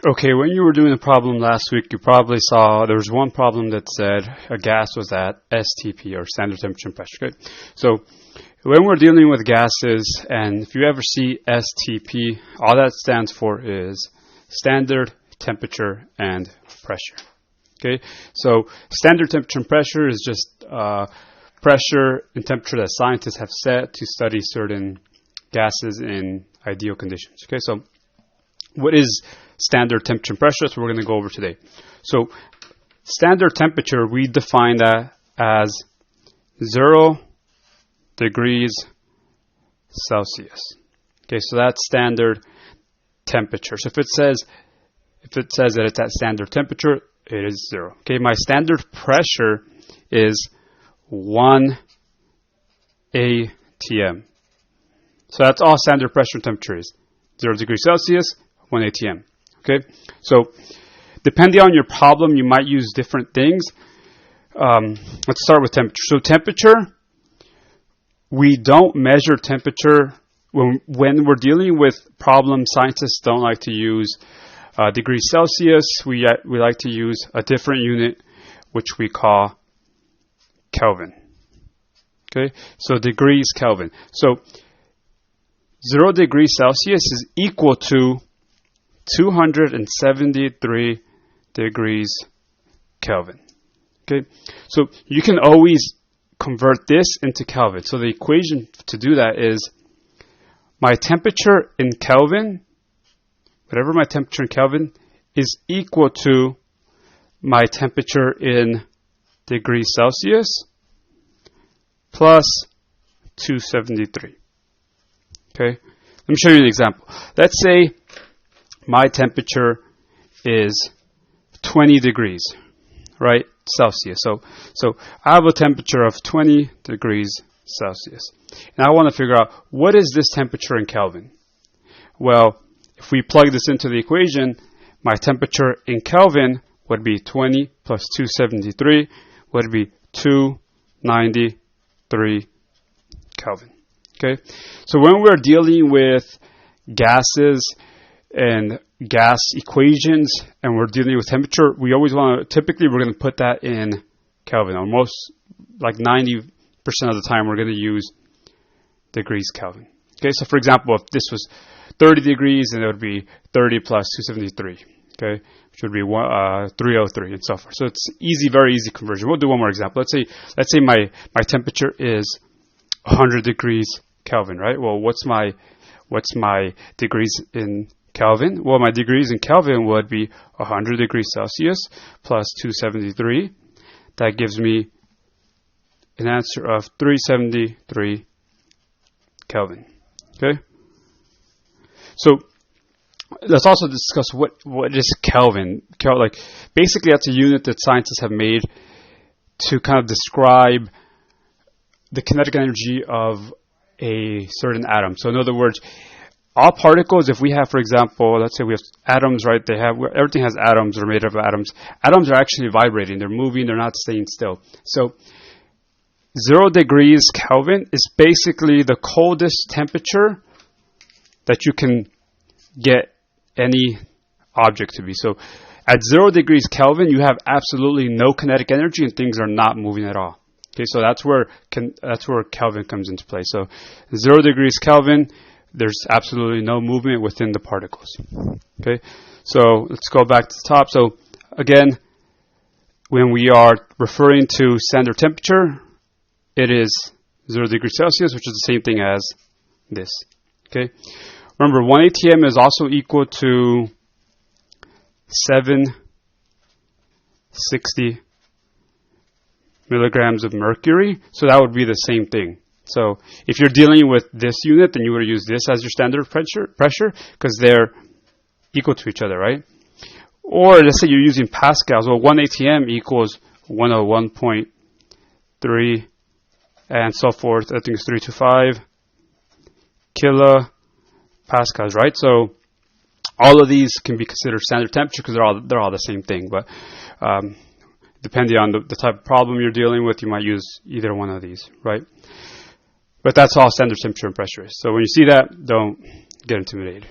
Okay, when you were doing the problem last week, you probably saw there was one problem that said a gas was at STP, or standard temperature and pressure. Okay? So when we're dealing with gases, and if you ever see STP, all that stands for is standard temperature and pressure. Okay, so standard temperature and pressure is just pressure and temperature that scientists have set to study certain gases in ideal conditions. Okay, so what is standard temperature and pressure? That's what we're going to go over today. So standard temperature, we define that as 0 degrees Celsius. Okay, so that's standard temperature. So if it says that it's at standard temperature, it is 0. Okay, my standard pressure is 1 atm. So that's all standard pressure and temperature is. 0 degrees Celsius, 1 atm. Okay, so depending on your problem, you might use different things. Let's start with temperature. So temperature, we don't measure temperature when we're dealing with problems. Scientists don't like to use degrees Celsius. We like to use a different unit, which we call Kelvin. Okay, so degrees Kelvin. So 0 degrees Celsius is equal to 273 degrees Kelvin. Okay, so you can always convert this into Kelvin. So the equation to do that is my temperature in Kelvin, whatever my temperature in Kelvin, is equal to my temperature in degrees Celsius plus 273. Okay, let me show you an example. Let's say my temperature is 20 degrees, right, Celsius. So I have a temperature of 20 degrees Celsius. And I want to figure out, what is this temperature in Kelvin? Well, if we plug this into the equation, my temperature in Kelvin would be 20 plus 273 would be 293 Kelvin. Okay, so when we're dealing with gases and gas equations and we're dealing with temperature, we always want to, typically we're going to put that in Kelvin. Almost like 90% of the time we're going to use degrees Kelvin. Okay, so for example, if this was 30 degrees, then it would be 30 plus 273, okay, which would be 303 and so forth. So it's easy, very easy conversion. We'll do one more example. Let's say my temperature is 100 degrees Kelvin, right? Well, what's my degrees in Kelvin? Well, my degrees in Kelvin would be 100 degrees Celsius plus 273. That gives me an answer of 373 Kelvin. Okay? So let's also discuss what is Kelvin. Like basically that's a unit that scientists have made to kind of describe the kinetic energy of a certain atom. So in other words, all particles, if we have, for example, let's say we have atoms, right? Everything has atoms, or made up of atoms. Atoms are actually vibrating. They're moving. They're not staying still. So 0 degrees Kelvin is basically the coldest temperature that you can get any object to be. So at 0 degrees Kelvin, you have absolutely no kinetic energy and things are not moving at all. Okay, so that's where Kelvin comes into play. So 0 degrees Kelvin, there's absolutely no movement within the particles. Okay, so let's go back to the top. So again, when we are referring to standard temperature, it is 0 degrees Celsius, which is the same thing as this. Okay, remember 1 atm is also equal to 760 milligrams of mercury, so that would be the same thing. So if you're dealing with this unit, then you would use this as your standard pressure because they're equal to each other, right? Or let's say you're using pascals. Well, 1 atm equals 101.3 and so forth. I think it's 325 kilopascals, right? So all of these can be considered standard temperature because they're all the same thing. But depending on the type of problem you're dealing with, you might use either one of these, right? But that's all standard temperature and pressure is. So when you see that, don't get intimidated.